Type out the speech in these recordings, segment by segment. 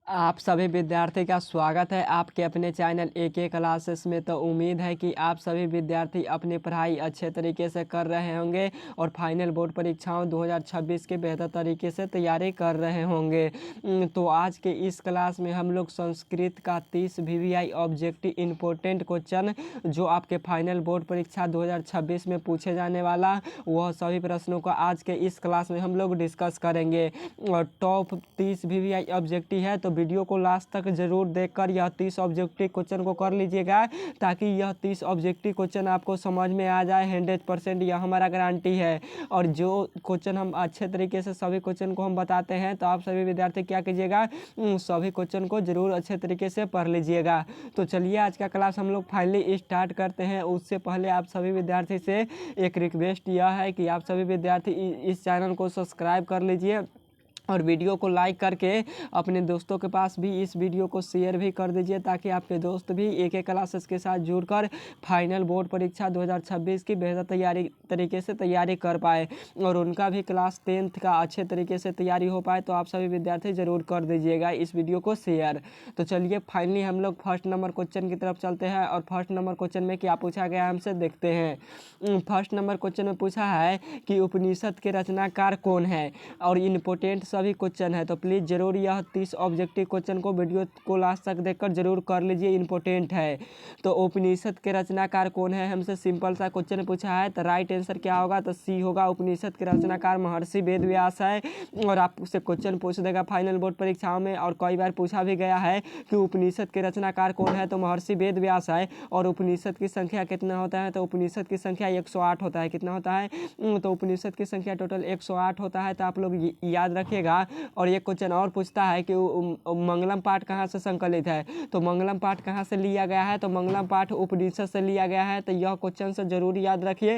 आप सभी विद्यार्थी का स्वागत है आपके अपने चैनल AK क्लासेस में। तो उम्मीद है कि आप सभी विद्यार्थी अपनी पढ़ाई अच्छे तरीके से कर रहे होंगे और फाइनल बोर्ड परीक्षाओं 2026 के बेहतर तरीके से तैयारी कर रहे होंगे। तो आज के इस क्लास में हम लोग संस्कृत का 30 VVI ऑब्जेक्टिव इम्पोर्टेंट क्वेश्चन जो आपके फाइनल बोर्ड परीक्षा 2026 में पूछे जाने वाला वह सभी प्रश्नों को आज के इस क्लास में हम लोग डिस्कस करेंगे। और टॉप 30 VVI ऑब्जेक्टिव है तो वीडियो को लास्ट तक जरूर देखकर यह 30 ऑब्जेक्टिव क्वेश्चन को कर लीजिएगा ताकि यह 30 ऑब्जेक्टिव क्वेश्चन आपको समझ में आ जाए। 100% यह हमारा गारंटी है। और जो क्वेश्चन हम अच्छे तरीके से सभी क्वेश्चन को हम बताते हैं तो आप सभी विद्यार्थी क्या कीजिएगा, सभी क्वेश्चन को जरूर अच्छे तरीके से पढ़ लीजिएगा। तो चलिए आज का क्लास हम लोग फाइनली स्टार्ट करते हैं। उससे पहले आप सभी विद्यार्थी से एक रिक्वेस्ट यह है कि आप सभी विद्यार्थी इस चैनल को सब्सक्राइब कर लीजिए और वीडियो को लाइक करके अपने दोस्तों के पास भी इस वीडियो को शेयर भी कर दीजिए ताकि आपके दोस्त भी AK क्लासेस के साथ जुड़कर फाइनल बोर्ड परीक्षा 2026 की बेहतर तरीके से तैयारी कर पाए और उनका भी क्लास 10th का अच्छे तरीके से तैयारी हो पाए। तो आप सभी विद्यार्थी ज़रूर कर दीजिएगा इस वीडियो को शेयर। तो चलिए फाइनली हम लोग फर्स्ट नंबर क्वेश्चन की तरफ चलते हैं और फर्स्ट नंबर क्वेश्चन में क्या पूछा गया हमसे देखते हैं। फर्स्ट नंबर क्वेश्चन में पूछा है कि उपनिषद के रचनाकार कौन है और इम्पोर्टेंट सभी क्वेश्चन है। तो प्लीज़ ज़रूर यह 30 ऑब्जेक्टिव क्वेश्चन को वीडियो को लास्ट तक देखकर जरूर कर लीजिए, इंपॉर्टेंट है। तो उपनिषद के रचनाकार कौन है हमसे सिंपल सा क्वेश्चन पूछा है तो राइट आंसर क्या होगा, तो सी होगा। उपनिषद के रचनाकार महर्षि वेद व्यास है। और आपसे क्वेश्चन पूछ देगा फाइनल बोर्ड परीक्षाओं में और कई बार पूछा भी गया है कि उपनिषद के रचनाकार कौन है, तो महर्षि वेद व्यास है। और उपनिषद की संख्या कितना होता है, तो उपनिषद की संख्या 108 होता है। कितना होता है, तो उपनिषद की संख्या टोटल 108 होता है। तो आप लोग याद रखिएगा। और एक क्वेश्चन और पूछता है कि मंगलम पाठ कहाँ से संकलित है, तो मंगलम पाठ कहाँ से लिया गया है, तो मंगलम पाठ उपनिषद से लिया गया है। तो यह क्वेश्चन से जरूर याद रखिए,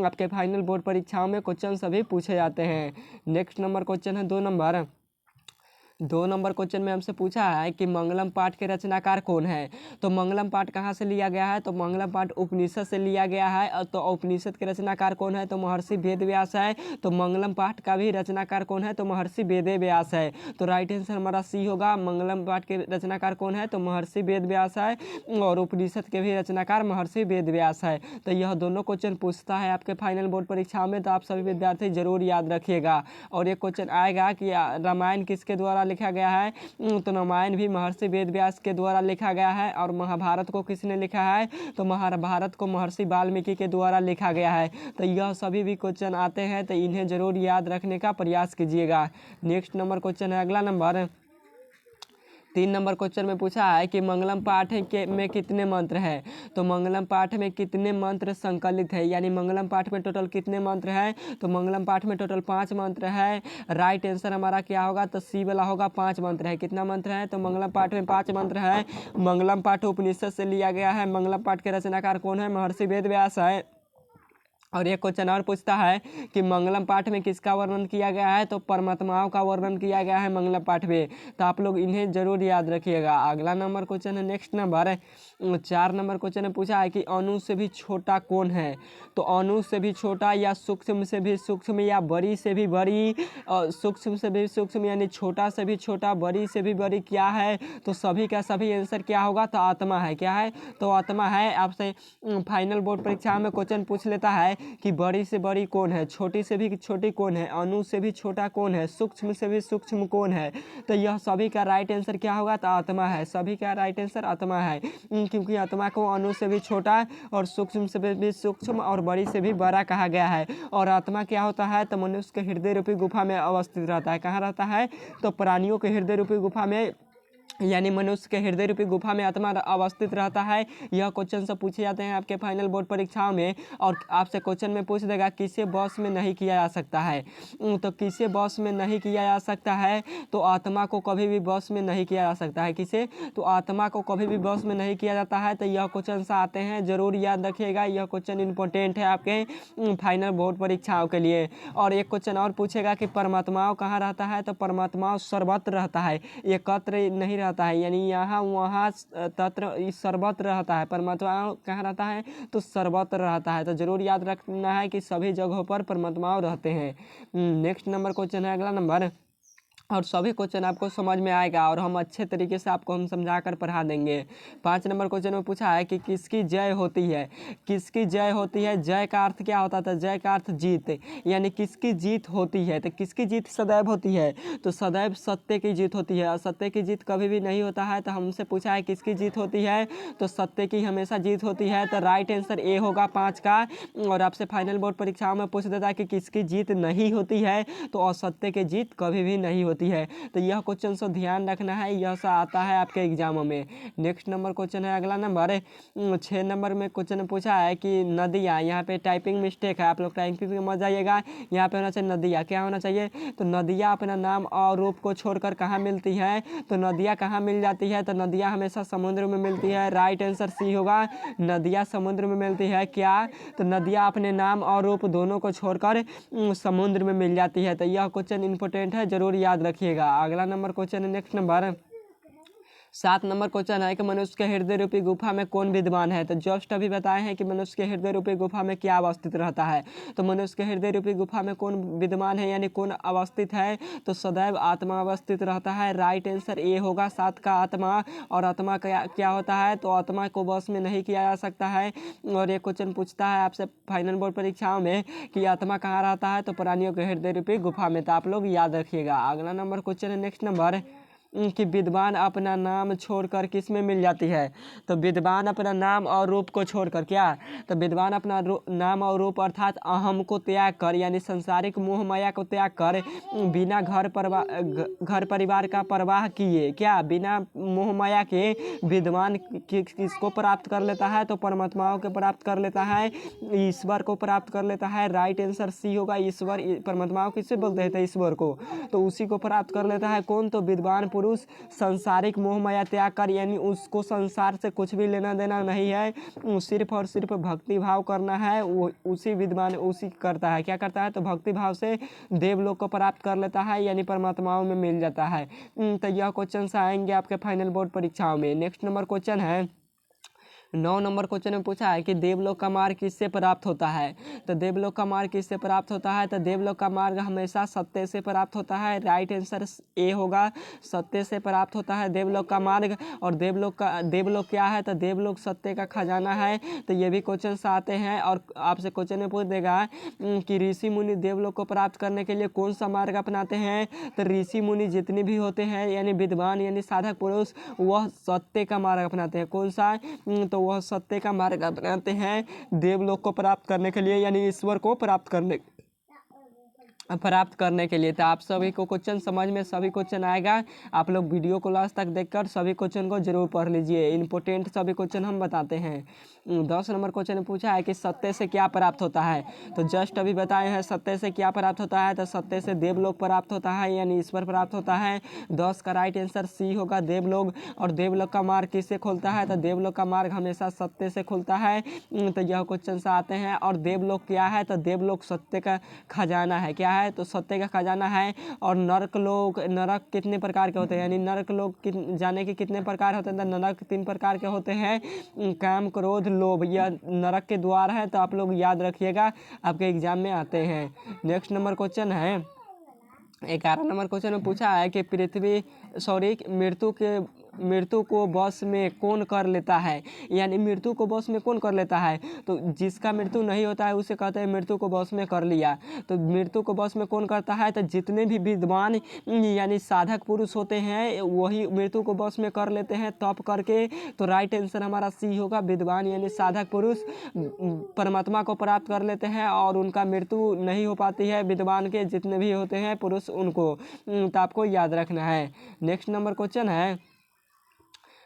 आपके फाइनल बोर्ड परीक्षाओं में क्वेश्चन सभी पूछे जाते हैं। नेक्स्ट नंबर क्वेश्चन है 2 नंबर क्वेश्चन में हमसे पूछा है कि मंगलम पाठ के रचनाकार कौन है। तो मंगलम पाठ कहाँ से लिया गया है, तो मंगलम पाठ उपनिषद से लिया गया है। तो उपनिषद के रचनाकार कौन है, तो महर्षि वेद व्यास है। तो मंगलम पाठ का भी रचनाकार कौन है, तो महर्षि वेद व्यास है। तो राइट आंसर हमारा सी होगा। मंगलम पाठ के रचनाकार कौन है, तो महर्षि वेद व्यास है। और उपनिषद के भी रचनाकार महर्षि वेद व्यास है। तो यह दोनों क्वेश्चन पूछता है आपके फाइनल बोर्ड परीक्षा में, तो आप सभी विद्यार्थी जरूर याद रखिएगा। और एक क्वेश्चन आएगा कि रामायण किसके द्वारा लिखा गया है, तो रामायण भी महर्षि वेद व्यास के द्वारा लिखा गया है। और महाभारत को किसने लिखा है, तो महाभारत को महर्षि वाल्मीकि के द्वारा लिखा गया है। तो यह सभी भी क्वेश्चन आते हैं तो इन्हें जरूर याद रखने का प्रयास कीजिएगा। नेक्स्ट नंबर क्वेश्चन है अगला नंबर 3 नंबर क्वेश्चन में पूछा है कि मंगलम पाठ में कितने मंत्र हैं। तो मंगलम पाठ में कितने मंत्र संकलित है, यानी मंगलम पाठ में टोटल कितने मंत्र हैं, तो मंगलम पाठ में टोटल 5 मंत्र है। राइट आंसर हमारा क्या होगा, तो सी वाला होगा। 5 मंत्र है। कितना मंत्र है, तो मंगलम पाठ में 5 मंत्र है। मंगलम पाठ उपनिषद से लिया गया है। मंगलम पाठ के रचनाकार कौन है, महर्षि वेद व्यास है। और एक क्वेश्चन और पूछता है कि मंगलम पाठ में किसका वर्णन किया गया है, तो परमात्माओं का वर्णन किया गया है मंगलम पाठ में। तो आप लोग इन्हें जरूर याद रखिएगा। अगला नंबर क्वेश्चन है नेक्स्ट नंबर 4 नंबर क्वेश्चन में पूछा है कि अणु से भी छोटा कौन है। तो अणु से भी छोटा या सूक्ष्म से भी सूक्ष्म या बड़ी से भी बड़ी, सूक्ष्म से भी सूक्ष्म यानी छोटा से भी छोटा, बड़ी से भी बड़ी क्या है, तो सभी का सभी आंसर क्या होगा, तो आत्मा है। क्या है, तो आत्मा है। आपसे फाइनल बोर्ड परीक्षा में क्वेश्चन पूछ लेता है कि बड़ी से बड़ी कौन है, छोटी से भी छोटी कौन है, अणु से भी छोटा कौन है, सूक्ष्म से भी सूक्ष्म कौन है। तो यह सभी का राइट आंसर क्या होगा, तो आत्मा है। सभी का राइट आंसर आत्मा है, क्योंकि आत्मा को अणु से भी छोटा और सूक्ष्म से भी सूक्ष्म और बड़ी से भी बड़ा कहा गया है। और आत्मा क्या होता है, तो मनुष्य के हृदय रूपी गुफा में अवस्थित रहता है। कहाँ रहता है, तो प्राणियों के हृदय रूपी गुफा में, यानी मनुष्य के हृदय रूपी गुफा में आत्मा अवस्थित रहता है। यह क्वेश्चन सब पूछे जाते हैं आपके फाइनल बोर्ड परीक्षाओं में। और आपसे क्वेश्चन में पूछ देगा किसे बस में नहीं किया जा सकता है, तो किसे बस में नहीं किया जा सकता है, तो आत्मा को कभी भी बस में नहीं किया जा सकता है। किसे, तो आत्मा को कभी भी बस में नहीं किया जाता है। तो यह क्वेश्चन से आते हैं, जरूर याद रखिएगा। यह क्वेश्चन इंपॉर्टेंट है आपके फाइनल बोर्ड परीक्षाओं के लिए। और एक क्वेश्चन और पूछेगा कि परमात्माओं कहाँ रहता है, तो परमात्माओं सर्वत्र रहता है, एकत्र नहीं रहता है, यानी यहाँ वहाँ तत्र सर्वत्र रहता है। परमात्मा कहाँ रहता है, तो सर्वत्र रहता है। तो जरूर याद रखना है कि सभी जगहों पर परमात्माओं रहते हैं। नेक्स्ट नंबर क्वेश्चन है अगला नंबर और सभी क्वेश्चन आपको समझ में आएगा और हम अच्छे तरीके से आपको हम समझा कर पढ़ा देंगे। 5 नंबर क्वेश्चन में पूछा है कि किसकी जय होती है। किसकी जय होती है, जय का अर्थ क्या होता था, जय का अर्थ जीत, यानी किसकी जीत होती है। तो किसकी जीत सदैव होती है, तो सदैव सत्य की जीत होती है। और सत्य की जीत कभी भी नहीं होता है। तो हमसे पूछा है किसकी जीत होती है, तो सत्य की हमेशा जीत होती है। तो राइट आंसर ए होगा 5 का। और आपसे फाइनल बोर्ड परीक्षाओं में पूछ देता है कि किसकी जीत नहीं होती है, तो असत्य की जीत कभी भी नहीं होती है। तो यह क्वेश्चन से ध्यान रखना है, यह सा आता है आपके एग्जामों में। नेक्स्ट नंबर क्वेश्चन है, अगला नंबर 6 नंबर में क्वेश्चन पूछा है कि नदियाँ, यहाँ पे टाइपिंग मिस्टेक है, आप लोग टाइपिंग में मत जाइएगा। यहाँ पे होना चाहिए नदियाँ, क्या होना चाहिए, तो नदियाँ अपना नाम और रूप को छोड़कर कहाँ मिलती है, तो नदियाँ कहाँ मिल जाती है, तो नदियाँ हमेशा समुद्र में मिलती है। राइट आंसर सी होगा, नदियाँ समुद्र में मिलती है। क्या, तो नदियाँ अपने नाम और रूप दोनों को छोड़कर समुद्र में मिल जाती है। तो यह क्वेश्चन इंपॉर्टेंट है, जरूर याद रखिएगा। अगला नंबर क्वेश्चन है, नेक्स्ट नंबर 7 नंबर क्वेश्चन है कि मनुष्य के हृदय रूपी गुफा में कौन विद्यमान है। तो जस्ट अभी बताए हैं कि मनुष्य के हृदय रूपी गुफा में क्या अवस्थित रहता है। तो मनुष्य के हृदय रूपी गुफा में कौन विद्यमान है, यानी कौन अवस्थित है, तो सदैव आत्मा अवस्थित रहता है। राइट आंसर ए होगा 7 का, आत्मा। और आत्मा क्या क्या होता है, तो आत्मा को वश में नहीं किया जा सकता है। और ये क्वेश्चन पूछता है आपसे फाइनल बोर्ड परीक्षाओं में कि आत्मा कहाँ रहता है, तो प्राणियों के हृदय रूपी गुफा में। तो आप लोग याद रखिएगा। अगला नंबर क्वेश्चन है, नेक्स्ट नंबर कि विद्वान अपना नाम छोड़कर किस में मिल जाती है। तो विद्वान अपना नाम और रूप को छोड़कर, क्या, तो विद्वान अपना नाम और रूप अर्थात अहम को त्याग कर, यानी संसारिक मोह माया को त्याग कर, बिना घर परिवार का परवाह किए, क्या, बिना मोह माया के विद्वान किसको प्राप्त कर लेता है, तो परमात्माओं को प्राप्त कर लेता है, ईश्वर को प्राप्त कर लेता है। राइट आंसर सी होगा, ईश्वर। परमात्माओं किससे बोलते हैं, तो ईश्वर को, तो उसी को प्राप्त कर लेता है। कौन, तो विद्वान पुरुष संसारिक मोह माया त्याग कर, यानी उसको संसार से कुछ भी लेना देना नहीं है, सिर्फ और सिर्फ भक्ति भाव करना है, वो उसी विद्वान उसी करता है। क्या करता है, तो भक्ति भाव से देवलोक को प्राप्त कर लेता है, यानी परमात्माओं में मिल जाता है। तो यह क्वेश्चन आएंगे आपके फाइनल बोर्ड परीक्षाओं में। नेक्स्ट नंबर क्वेश्चन है, 9 नंबर क्वेश्चन में पूछा है कि देवलोक का मार्ग किससे प्राप्त होता है। तो देवलोक का मार्ग किससे प्राप्त होता है, तो देवलोक का मार्ग हमेशा सत्य से प्राप्त होता है। राइट आंसर ए होगा, सत्य से प्राप्त होता है देवलोक का मार्ग। और देवलोक क्या है, तो देवलोक सत्य का खजाना है। तो ये भी क्वेश्चन आते हैं और आपसे क्वेश्चन में पूछ देगा कि ऋषि मुनि देवलोक को प्राप्त करने के लिए कौन सा मार्ग अपनाते हैं। तो ऋषि मुनि जितने भी होते हैं, यानी विद्वान यानी साधक पुरुष, वह सत्य का मार्ग अपनाते हैं। कौन सा, तो वह सत्य का मार्ग अपनाते हैं देवलोक को प्राप्त करने के लिए, यानी ईश्वर को प्राप्त करने के लिए। तो आप सभी को क्वेश्चन समझ में सभी क्वेश्चन आएगा। आप लोग वीडियो को लास्ट तक देखकर सभी क्वेश्चन को जरूर पढ़ लीजिए, इंपॉर्टेंट सभी क्वेश्चन हम बताते हैं। 10 नंबर क्वेश्चन में पूछा है कि सत्य से क्या प्राप्त होता है। तो जस्ट अभी बताए हैं सत्य से क्या प्राप्त होता है, तो सत्य से देवलोक प्राप्त होता है, यानी ईश्वर प्राप्त होता है। 10 का राइट आंसर सी होगा, देवलोक। और देवलोक का मार्ग किससे खुलता है, तो देवलोक का मार्ग हमेशा सत्य से खुलता है। तो यह क्वेश्चन आते हैं। और देवलोक क्या है, तो देवलोक सत्य का खजाना है। क्या है, तो सत्य का खजाना है। और नरक कितने प्रकार के होते हैं, यानी नरक लोग जाने के कितने प्रकार होते हैं, तो नरक 3 प्रकार के होते हैं, काम, क्रोध, लोभ, यह नरक के द्वार है। तो आप लोग याद रखिएगा, आपके एग्जाम में आते हैं। नेक्स्ट नंबर क्वेश्चन है, 11 नंबर क्वेश्चन में पूछा है कि मृत्यु को वश में कौन कर लेता है, यानी मृत्यु को वश में कौन कर लेता है। तो जिसका मृत्यु नहीं होता है उसे कहते हैं मृत्यु को वश में कर लिया। तो मृत्यु को वश में कौन करता है, तो जितने भी विद्वान यानी साधक पुरुष होते हैं, वही मृत्यु को वश में कर लेते हैं तप करके। तो राइट आंसर हमारा सी होगा, विद्वान यानी साधक पुरुष परमात्मा को प्राप्त कर लेते हैं और उनका मृत्यु नहीं हो पाती है। विद्वान के जितने भी होते हैं पुरुष, उनको तो आपको याद रखना है। नेक्स्ट नंबर क्वेश्चन है,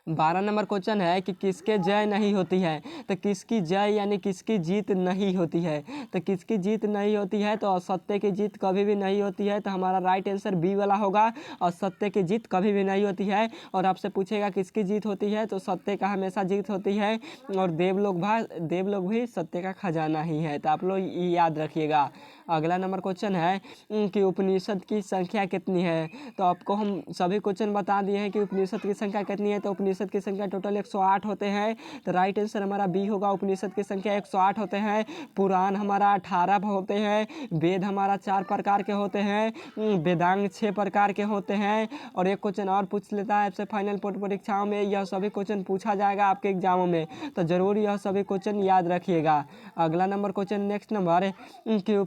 12 नंबर क्वेश्चन है कि किसके जय नहीं होती है। तो किसकी जय यानी किसकी जीत नहीं होती है। तो किसकी जीत नहीं होती है, तो असत्य की जीत कभी भी नहीं होती है। तो हमारा राइट आंसर बी वाला होगा, असत्य की जीत कभी भी नहीं होती है। और आपसे पूछेगा किसकी जीत होती है, तो सत्य का हमेशा जीत होती है। और देवलोक भी सत्य का खजाना ही है। तो आप लोग याद रखिएगा। अगला नंबर क्वेश्चन है कि उपनिषद की संख्या कितनी है। तो आपको हम सभी क्वेश्चन बता दिए हैं कि उपनिषद की संख्या कितनी है। तो उपनिषद उपनिषद की संख्या टोटल 108 होते हैं। तो राइट आंसर हमारा बी होगा, उपनिषद की संख्या 108 होते हैं। पुराण हमारा 18 होते हैं। वेद हमारा 4 प्रकार के होते हैं। वेदांग 6 प्रकार के होते हैं। और एक क्वेश्चन और पूछ लेता है आपसे फाइनल बोर्ड परीक्षाओं में, यह सभी क्वेश्चन पूछा जाएगा आपके एग्जामों में, तो जरूर यह सभी क्वेश्चन याद रखिएगा। अगला नंबर क्वेश्चन, नेक्स्ट नंबर है कि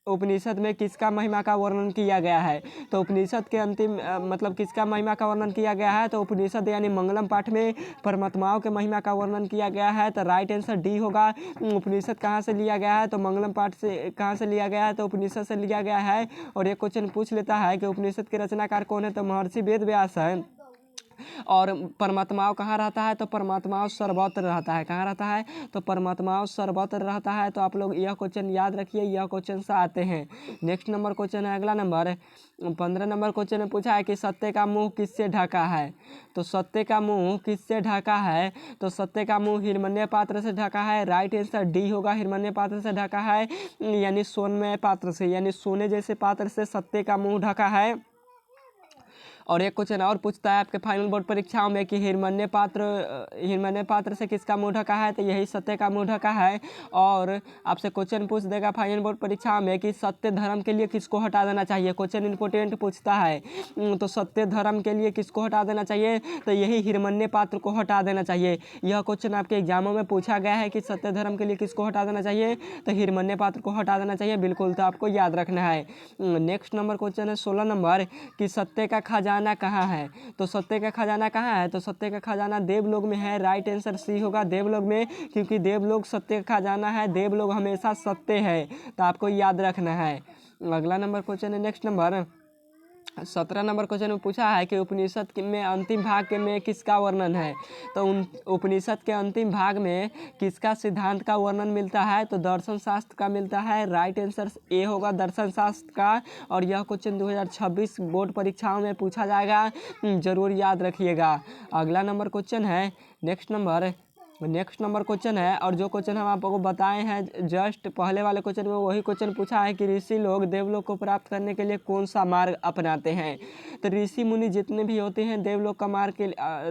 उपनिषद में किसका महिमा का वर्णन किया गया है। तो उपनिषद के अंतिम मतलब किसका महिमा का वर्णन किया गया है। तो उपनिषद यानी मंगलम पाठ में परमात्माओं के महिमा का वर्णन किया गया है। तो राइट आंसर डी होगा। उपनिषद कहाँ से लिया गया है। तो मंगलम पाठ से कहाँ से लिया गया है। तो उपनिषद से लिया गया है। और एक क्वेश्चन पूछ लेता है कि उपनिषद के रचनाकार कौन है। तो महर्षि वेद व्यास है। और परमात्माओं कहाँ रहता है। तो परमात्माओं सर्वत्र रहता है। कहाँ रहता है। तो परमात्माओं सर्वत्र रहता है। तो आप लोग यह क्वेश्चन याद रखिए, यह क्वेश्चन से आते हैं। नेक्स्ट नंबर क्वेश्चन है, अगला नंबर 15 नंबर क्वेश्चन में पूछा है कि सत्य का मुंह किससे ढका है। तो सत्य का मुंह किससे ढका है। तो सत्य का मुंह हिरण्य पात्र से ढका है। राइट आंसर डी होगा, हिरण्य पात्र से ढका है, यानी सोनमय पात्र से, यानी सोने जैसे पात्र से सत्य का मुंह ढका है। और एक क्वेश्चन और पूछता है आपके फाइनल बोर्ड परीक्षाओं में कि हिरण्य पात्र से किसका मुंह ढका है। तो यही सत्य का मुंह ढका है। और आपसे क्वेश्चन पूछ देगा फाइनल बोर्ड परीक्षाओं में कि सत्य धर्म के लिए किसको हटा देना चाहिए। क्वेश्चन इंपोर्टेंट पूछता है। तो सत्य धर्म के लिए किसको हटा देना चाहिए। तो यही हिरण्य पात्र को हटा देना चाहिए। यह क्वेश्चन आपके एग्जामों में पूछा गया है कि सत्य धर्म के लिए किसको हटा देना चाहिए। तो हिरण्य पात्र को हटा देना चाहिए, बिल्कुल। तो आपको याद रखना है। नेक्स्ट नंबर क्वेश्चन है 16 नंबर कि सत्य का खजाना कहाँ है। तो सत्य का खजाना कहाँ है। तो सत्य का खजाना देवलोक में है। राइट आंसर सी होगा, देवलोक में, क्योंकि देवलोक सत्य का खजाना है। देवलोक हमेशा सत्य है। तो आपको याद रखना है। अगला नंबर क्वेश्चन है, नेक्स्ट नंबर 17 नंबर क्वेश्चन में पूछा है कि उपनिषद में अंतिम भाग में किसका वर्णन है। तो उपनिषद के अंतिम भाग में किसका सिद्धांत का वर्णन मिलता है। तो दर्शन शास्त्र का मिलता है। राइट आंसर ए होगा, दर्शन शास्त्र का। और यह क्वेश्चन 2026 बोर्ड परीक्षाओं में पूछा जाएगा, जरूर याद रखिएगा। अगला नंबर क्वेश्चन है, नेक्स्ट नंबर क्वेश्चन है। और जो क्वेश्चन हम आपको बताए हैं जस्ट पहले वाले क्वेश्चन में, वही क्वेश्चन पूछा है कि ऋषि लोग देवलोक को प्राप्त करने के लिए कौन सा मार्ग अपनाते हैं। तो ऋषि मुनि जितने भी होते हैं देवलोक का मार्ग के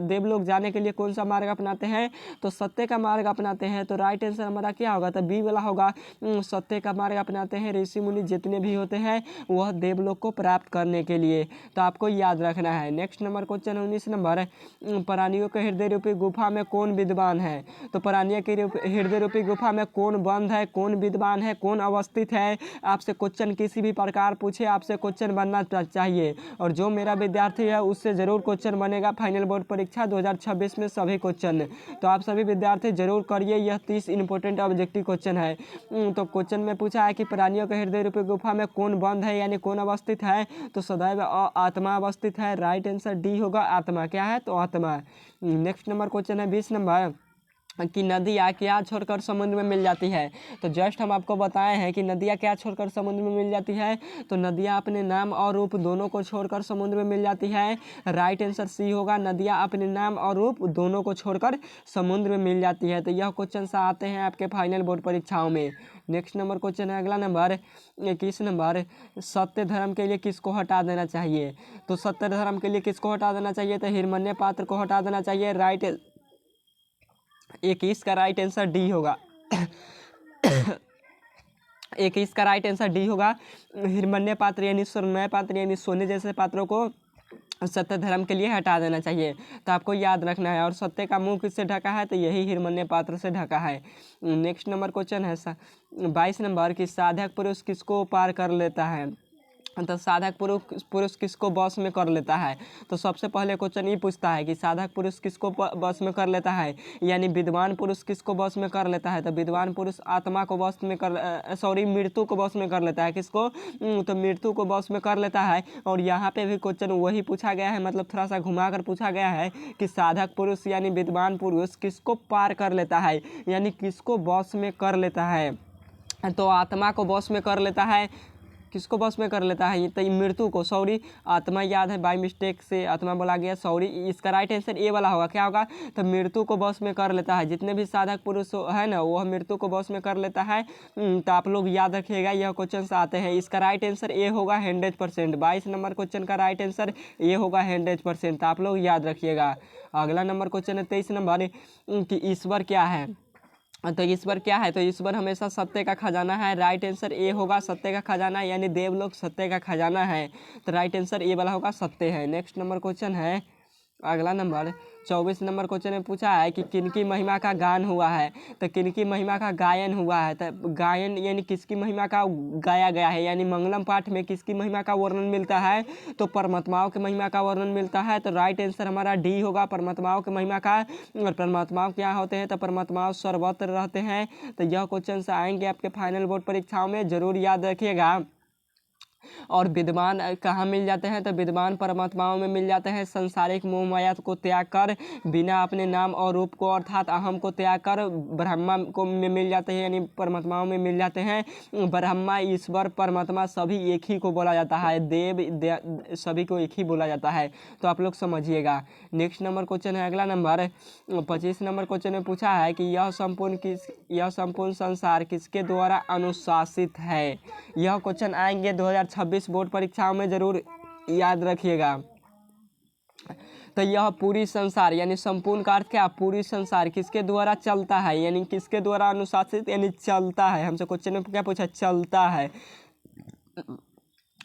देवलोक जाने के लिए कौन सा मार्ग अपनाते हैं। तो सत्य का मार्ग अपनाते हैं। तो राइट आंसर हमारा क्या होगा। तो बी वाला होगा, सत्य का मार्ग अपनाते हैं ऋषि मुनि जितने भी होते हैं वह देवलोक को प्राप्त करने के लिए। तो आपको याद रखना है। नेक्स्ट नंबर क्वेश्चन 19 नंबर, प्राणियों के हृदय रूपी गुफा में कौन विद्वान है। तो प्राणियों के हृदय रूपी गुफा में कौन बंद है, कौन विद्वान है, कौन अवस्थित है। आपसे क्वेश्चन किसी भी प्रकार पूछे, आपसे क्वेश्चन बनना चाहिए। और जो मेरा विद्यार्थी है उससे जरूर क्वेश्चन बनेगा फाइनल बोर्ड परीक्षा 2026 में सभी क्वेश्चन। तो आप सभी विद्यार्थी जरूर करिए, यह 30 इंपॉर्टेंट ऑब्जेक्टिव क्वेश्चन है। तो क्वेश्चन में पूछा है कि प्राणियों के हृदय रूपी गुफा में कौन बंद है, यानी कौन अवस्थित है। तो सदैव आत्मा अवस्थित है। राइट आंसर डी होगा, आत्मा। क्या है। तो आत्मा। नेक्स्ट नंबर क्वेश्चन है 20 नंबर कि नदियाँ क्या छोड़कर समुद्र में मिल जाती है। तो जस्ट हम आपको बताए हैं कि नदियाँ क्या छोड़कर समुद्र में मिल जाती है। तो नदियाँ अपने नाम और रूप दोनों को छोड़कर समुद्र में मिल जाती है। राइट आंसर सी होगा, नदियाँ अपने नाम और रूप दोनों को छोड़कर समुद्र में मिल जाती है। तो यह क्वेश्चन से आते हैं आपके फाइनल बोर्ड परीक्षाओं में। नेक्स्ट नंबर क्वेश्चन है, अगला नंबर 21 नंबर, सत्य धर्म के लिए किसको हटा देना चाहिए। तो सत्य धर्म के लिए किसको हटा देना चाहिए। तो हिरण्य पात्र को हटा देना चाहिए। राइट 21 का राइट आंसर डी होगा। 21 का राइट आंसर डी होगा। हिरण्य पात्र यानी सोनमय पात्र यानी सोने जैसे पात्रों को सत्य धर्म के लिए हटा देना चाहिए। तो आपको याद रखना है। और सत्य का मुंह किससे ढका है। तो यही हिरण्य पात्र से ढका है। नेक्स्ट नंबर क्वेश्चन है 22 नंबर कि साधक पुरुष किसको पार कर लेता है। तो साधक पुरुष किसको बस में कर लेता है। तो सबसे पहले क्वेश्चन ये पूछता है कि साधक पुरुष किसको बस में कर लेता है, यानी विद्वान पुरुष किसको बस में कर लेता है। तो विद्वान पुरुष आत्मा को बस में मृत्यु को बस में कर लेता है। किसको। तो मृत्यु को बस में कर लेता है। और यहाँ पे भी क्वेश्चन वही पूछा गया है, मतलब थोड़ा सा घुमा कर पूछा गया है कि साधक पुरुष यानी विद्वान पुरुष किसको पार कर लेता है, यानी किसको बस में कर लेता है। तो आत्मा को बस में कर लेता है। किसको बस में कर लेता है? तो मृत्यु को, सॉरी आत्मा याद है, बाय मिस्टेक से आत्मा बोला गया, सॉरी। इसका राइट आंसर ए वाला होगा। क्या होगा? तो मृत्यु को बस में कर लेता है। जितने भी साधक पुरुष है ना, वह मृत्यु को बस में कर लेता है। तो आप लोग याद रखिएगा, यह क्वेश्चन आते हैं। इसका राइट आंसर ए होगा 100%। 22 नंबर क्वेश्चन का राइट आंसर ए होगा 100%। तो आप लोग याद रखिएगा। अगला नंबर क्वेश्चन है 23 नंबर कि ईश्वर क्या है? तो ईश्वर क्या है? तो ईश्वर हमेशा सत्य का खजाना है। राइट आंसर ए होगा सत्य का खजाना, यानी देवलोक सत्य का खजाना है। तो राइट आंसर ए वाला होगा, सत्य है। नेक्स्ट नंबर क्वेश्चन है, अगला नंबर 24 नंबर क्वेश्चन में पूछा है कि किनकी महिमा का गान हुआ है? तो किनकी महिमा का गायन हुआ है? तो गायन यानी किसकी महिमा का गाया गया है, यानी मंगलम पाठ में किसकी महिमा का वर्णन मिलता है? तो परमात्माओं की महिमा का वर्णन मिलता है। तो राइट आंसर हमारा डी होगा, परमात्माओं की महिमा का। और परमात्माओं क्या होते हैं? तो परमात्माओं सर्वत्र रहते हैं। तो यह क्वेश्चन आएंगे आपके फाइनल बोर्ड परीक्षाओं में, जरूर याद रखिएगा। और विद्वान कहाँ मिल जाते हैं? तो विद्वान परमात्माओं में मिल जाते हैं। संसारिक मोह माया को त्याग कर, बिना अपने नाम और रूप को अर्थात अहम को त्याग कर ब्रह्मा को में मिल जाते हैं, यानी परमात्माओं में मिल जाते हैं। ब्रह्मा, ईश्वर, परमात्मा सभी एक ही को बोला जाता है। सभी को एक ही बोला जाता है। तो आप लोग समझिएगा। नेक्स्ट नंबर क्वेश्चन है, अगला नंबर 25 नंबर क्वेश्चन में पूछा है कि यह संपूर्ण संसार किसके द्वारा अनुशासित है? यह क्वेश्चन आएंगे 2026 बोर्ड परीक्षाओं में, जरूर याद रखिएगा। तो यह पूरी संसार यानी संपूर्ण का अर्थ क्या? पूरी संसार किसके द्वारा चलता है, यानी किसके द्वारा अनुशासित, यानी चलता है। हमसे क्वेश्चन में क्या पूछा? चलता है।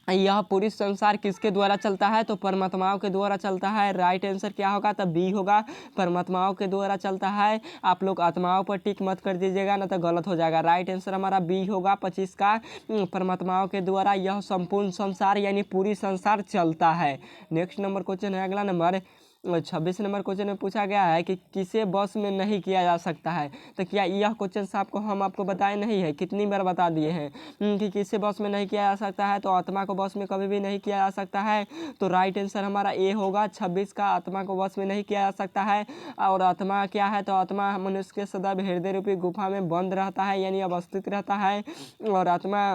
यह पूरी संसार किसके द्वारा चलता है? तो परमात्माओं के द्वारा चलता है। राइट आंसर क्या होगा? तब बी होगा, परमात्माओं के द्वारा चलता है। आप लोग आत्माओं पर टिक मत कर दीजिएगा, ना तो गलत हो जाएगा। राइट आंसर हमारा बी होगा 25 का, परमात्माओं के द्वारा यह संपूर्ण संसार यानी पूरी संसार चलता है। नेक्स्ट नंबर क्वेश्चन है, अगला नंबर 26 नंबर क्वेश्चन में पूछा गया है कि किसे बस में नहीं किया जा सकता है? तो क्या यह क्वेश्चन हम आपको बताए नहीं है, कितनी बार बता दिए हैं कि किसे बस में नहीं किया जा सकता है? तो आत्मा को बस में कभी भी नहीं किया जा सकता है। तो राइट आंसर हमारा ए होगा 26 का, आत्मा को बस में नहीं किया जा सकता है। और आत्मा क्या है? तो आत्मा मनुष्य के सदैव हृदय रूपी गुफा में बंद रहता है, यानी अवस्थित रहता है। और आत्मा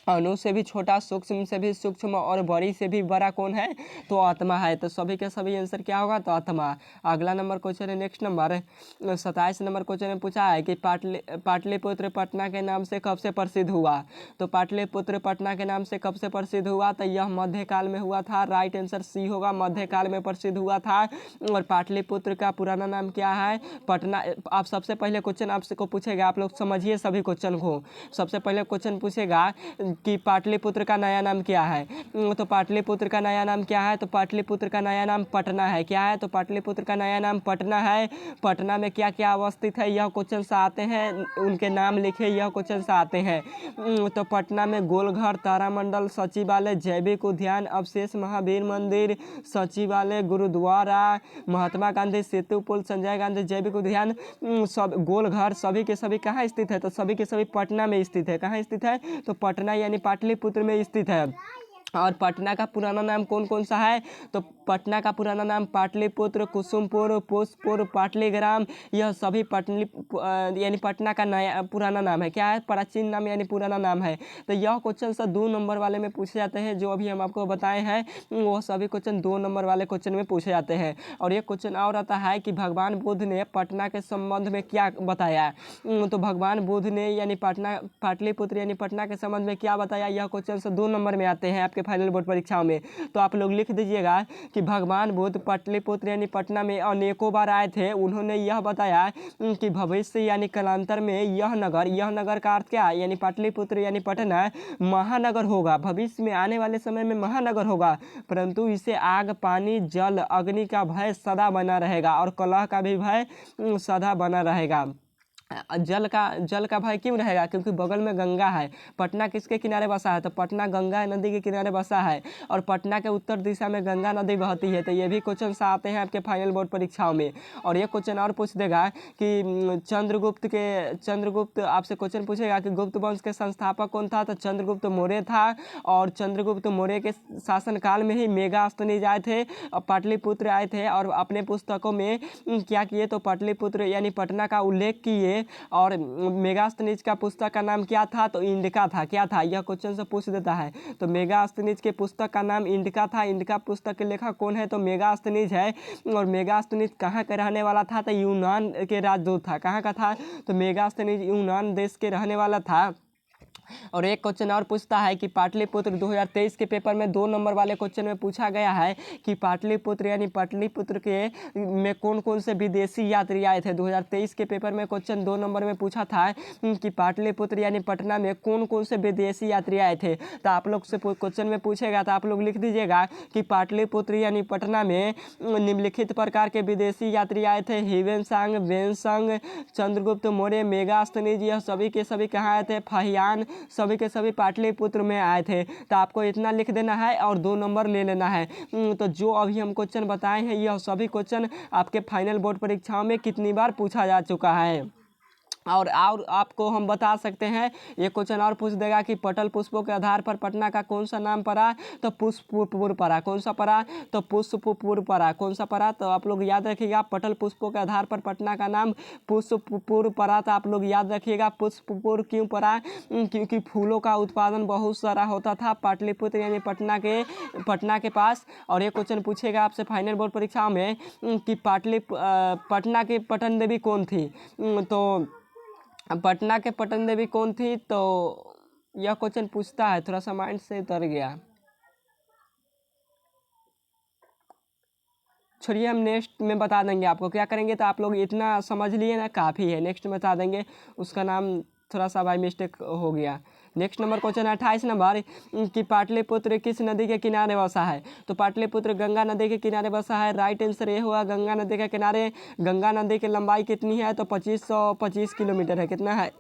अणु से भी छोटा, सूक्ष्म से भी सूक्ष्म और बड़ी से भी बड़ा कौन है? तो आत्मा है। तो सभी के सभी आंसर क्या होगा? तो आत्मा। अगला नंबर क्वेश्चन है, नेक्स्ट नंबर 27 नंबर क्वेश्चन में पूछा है कि पाटलिपुत्र पटना के नाम से कब से प्रसिद्ध हुआ? तो पाटलिपुत्र पटना के नाम से कब से प्रसिद्ध हुआ? तो यह मध्यकाल में हुआ था। राइट आंसर सी होगा, मध्यकाल में प्रसिद्ध हुआ था। और पाटलिपुत्र का पुराना नाम क्या है? पटना। आप सबसे पहले क्वेश्चन आपको पूछेगा, आप लोग समझिए सभी क्वेश्चन को। सबसे पहले क्वेश्चन पूछेगा कि पाटलिपुत्र का नया नाम क्या है? तो पाटलिपुत्र का नया नाम क्या है? तो पाटलिपुत्र का नया नाम पटना है। क्या है? तो पाटलिपुत्र का नया नाम पटना है। पटना में क्या क्या अवस्थित है, यह क्वेश्चन आते हैं, उनके नाम लिखे, यह क्वेश्चन आते हैं। तो पटना में गोलघर, तारामंडल, सचिवालय, जैविक उद्यान, अवशेष, महावीर मंदिर, सचिवालय, गुरुद्वारा, महात्मा गांधी सेतु, पुल, संजय गांधी जैविक उद्यान, सब गोलघर सभी के सभी कहाँ स्थित है? तो सभी के सभी पटना में स्थित है। कहाँ स्थित है? तो पटना यानी पाटलिपुत्र में स्थित है। और पटना का पुराना नाम कौन कौन सा है? तो पटना का पुराना नाम पाटलिपुत्र, कुसुमपुर, पुष्पपुर, पाटलीग्राम, यह सभी यानी पटना का नया पुराना नाम है। क्या है? प्राचीन नाम यानी पुराना नाम है। तो यह क्वेश्चन 2 नंबर वाले में पूछे जाते हैं। जो अभी हम आपको बताए हैं वो सभी क्वेश्चन 2 नंबर वाले क्वेश्चन में पूछे जाते हैं। और ये क्वेश्चन और आता है कि भगवान बुद्ध ने पटना के संबंध में क्या बताया? तो भगवान बुद्ध ने यानी पाटलिपुत्र यानी पटना के संबंध में क्या बताया? यह क्वेश्चन 2 नंबर में आते हैं आपके फाइनल बोर्ड परीक्षाओं में। तो आप लोग लिख दीजिएगा कि भगवान बुद्ध पाटलिपुत्र यानी पटना में अनेकों बार आए थे। उन्होंने यह बताया कि भविष्य यानी कालांतर में यह नगर का अर्थ क्या है? यानी पाटलिपुत्र यानी पटना महानगर होगा। भविष्य में आने वाले समय में महानगर होगा, परंतु इसे आग, पानी, जल, अग्नि का भय सदा बना रहेगा और कलह का भी भय सदा बना रहेगा। जल का भय क्यों रहेगा? क्योंकि बगल में गंगा है। पटना किसके किनारे बसा है? तो पटना गंगा नदी के किनारे बसा है और पटना के उत्तर दिशा में गंगा नदी बहती है। तो ये भी क्वेश्चन आते हैं आपके फाइनल बोर्ड परीक्षाओं में। और ये क्वेश्चन और पूछ देगा कि चंद्रगुप्त आपसे क्वेश्चन पूछेगा कि गुप्त वंश के संस्थापक कौन था? तो चंद्रगुप्त मौर्य था। और चंद्रगुप्त मौर्य के शासनकाल में ही मेगास्थनीज आए थे और पाटलिपुत्र आए थे और अपने पुस्तकों में क्या किए? तो पाटलिपुत्र यानी पटना का उल्लेख किए थे। और मेगास्थनीज का पुस्तक का नाम क्या था? तो इंडिका था। क्या था? यह क्वेश्चन से पूछ देता है। तो मेगास्थनीज के पुस्तक का नाम इंडिका था। इंडिका पुस्तक के लेखक कौन है? तो मेगास्थनीज है। और मेगास्थनीज कहाँ का रहने वाला था? तो यूनान के राजदूत था। कहाँ का था? तो मेगास्थनीज यूनान देश के रहने वाला था। और एक क्वेश्चन और पूछता है कि पाटलिपुत्र 2023 के पेपर में 2 नंबर वाले क्वेश्चन में पूछा गया है कि पाटलिपुत्र यानी पाटलिपुत्र के में कौन कौन से विदेशी यात्री आए थे। 2023 के पेपर में क्वेश्चन 2 नंबर में पूछा था कि पाटलिपुत्र यानी पटना में कौन कौन से विदेशी यात्री आए थे। तो आप लोग से क्वेश्चन में पूछेगा तो आप लोग लिख दीजिएगा कि पाटलिपुत्र यानी पटना में निम्नलिखित प्रकार के विदेशी यात्री आए थे। ह्वेनसांग, वेनसंग, चंद्रगुप्त मौर्य, मेगास्थनीज, यह सभी के सभी कहाँ आए थे? फाहियान, सभी के सभी पाटलिपुत्र में आए थे। तो आपको इतना लिख देना है और 2 नंबर ले लेना है। तो जो अभी हम क्वेश्चन बताए हैं यह सभी क्वेश्चन आपके फाइनल बोर्ड परीक्षाओं में कितनी बार पूछा जा चुका है। और आपको हम बता सकते हैं, ये क्वेश्चन और पूछ देगा कि पटल पुष्पों के आधार पर पटना का कौन सा नाम पड़ा? तो पुष्पपुर पड़ा। कौन सा पड़ा? तो पुष्पपुर पड़ा। कौन सा पड़ा? तो आप लोग याद रखिएगा, पटल पुष्पों के आधार पर पटना का नाम पुष्पपुर पड़ा। तो आप लोग याद रखिएगा पुष्पपुर क्यों पड़ा? क्योंकि फूलों का उत्पादन बहुत सारा होता था पाटलिपुत्र यानी पटना के पास। और ये क्वेश्चन पूछेगा आपसे फाइनल बोर्ड परीक्षा में कि पटना की पटन देवी कौन थी? तो पटना के पटन देवी कौन थी? तो यह क्वेश्चन पूछता है, थोड़ा सा माइंड से उतर गया, छोड़िए, हम नेक्स्ट में बता देंगे आपको। क्या करेंगे? तो आप लोग इतना समझ लिए ना, काफ़ी है। नेक्स्ट में बता देंगे, उसका नाम थोड़ा सा बाई मिस्टेक हो गया। नेक्स्ट नंबर क्वेश्चन 28 नंबर कि पाटलिपुत्र किस नदी के किनारे बसा है? तो पाटलिपुत्र गंगा नदी के किनारे बसा है। राइट आंसर ये हुआ गंगा नदी के किनारे। गंगा नदी की लंबाई कितनी है? तो 2525 किलोमीटर है। कितना है?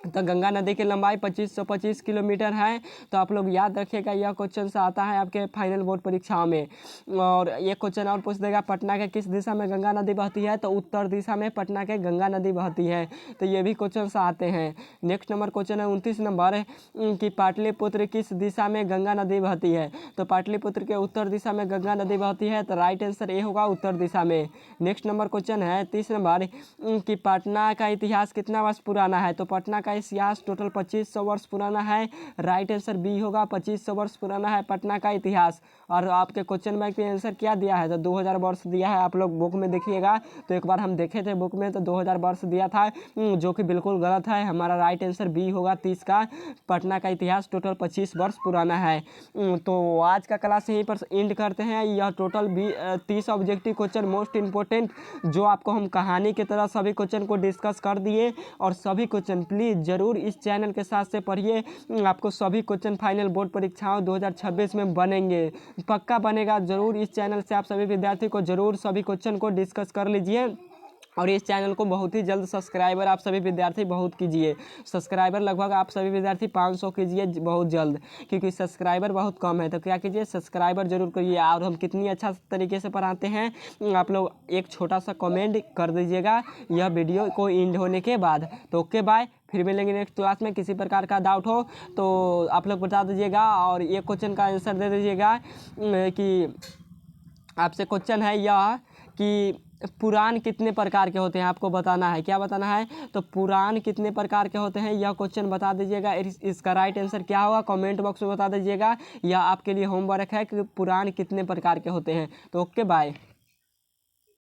तो गंगा नदी की लंबाई 2525 किलोमीटर है। तो आप लोग याद रखिएगा, यह क्वेश्चन से आता है आपके फाइनल बोर्ड परीक्षाओं में। और ये क्वेश्चन और पूछ देगा, पटना के किस दिशा में गंगा नदी बहती है? तो उत्तर दिशा में पटना के गंगा नदी बहती है। तो ये भी क्वेश्चन से आते हैं। नेक्स्ट नंबर क्वेश्चन है 29 नंबर कि पाटलिपुत्र किस दिशा में गंगा नदी बहती है? तो पाटलिपुत्र के उत्तर दिशा में गंगा नदी बहती है। तो राइट आंसर ये होगा उत्तर दिशा में। नेक्स्ट नंबर क्वेश्चन है 30 नंबर कि पटना का इतिहास कितना वर्ष पुराना है? तो पटना का इतिहास टोटल 2500 वर्ष पुराना है। राइट आंसर बी होगा, 2500 वर्ष पुराना है पटना का इतिहास। और आपके क्वेश्चन बैंक के आंसर क्या दिया है? तो 2000 वर्ष दिया है। आप लोग बुक में देखिएगा, तो एक बार हम देखे थे बुक में, तो 2000 वर्ष दिया था, जो कि बिल्कुल गलत है। हमारा राइट आंसर बी होगा 30 का। पटना का इतिहास टोटल 25 वर्ष पुराना है। तो आज का क्लास यहीं पर एंड करते हैं। यह total 30 objective question most important, जो आपको हम कहानी की तरह सभी क्वेश्चन को डिस्कस कर दिए। और सभी क्वेश्चन प्लीज़ ज़रूर इस चैनल के साथ से पढ़िए। आपको सभी क्वेश्चन फाइनल बोर्ड परीक्षाओं 2026 में बनेंगे, पक्का बनेगा। ज़रूर इस चैनल से आप सभी विद्यार्थी को ज़रूर सभी क्वेश्चन को डिस्कस कर लीजिए। और इस चैनल को बहुत ही जल्द सब्सक्राइबर आप सभी विद्यार्थी बहुत कीजिए। सब्सक्राइबर लगभग आप सभी विद्यार्थी 500 कीजिए बहुत जल्द, क्योंकि सब्सक्राइबर बहुत कम है। तो क्या कीजिए, सब्सक्राइबर जरूर करिए। और हम कितनी अच्छा तरीके से पढ़ाते हैं आप लोग एक छोटा सा कमेंट कर दीजिएगा यह वीडियो को एंड होने के बाद। तो ओके बाय, फिर मिलेंगे नेक्स्ट क्लास में। किसी प्रकार का डाउट हो तो आप लोग बता दीजिएगा। और ये क्वेश्चन का आंसर दे दीजिएगा कि आपसे क्वेश्चन है यह कि पुराण कितने प्रकार के होते हैं, आपको बताना है। क्या बताना है? तो पुराण कितने प्रकार के होते हैं, यह क्वेश्चन बता दीजिएगा। इसका राइट आंसर क्या होगा कमेंट बॉक्स में बता दीजिएगा। यह आपके लिए होमवर्क है कि पुराण कितने प्रकार के होते हैं। तो ओके बाय।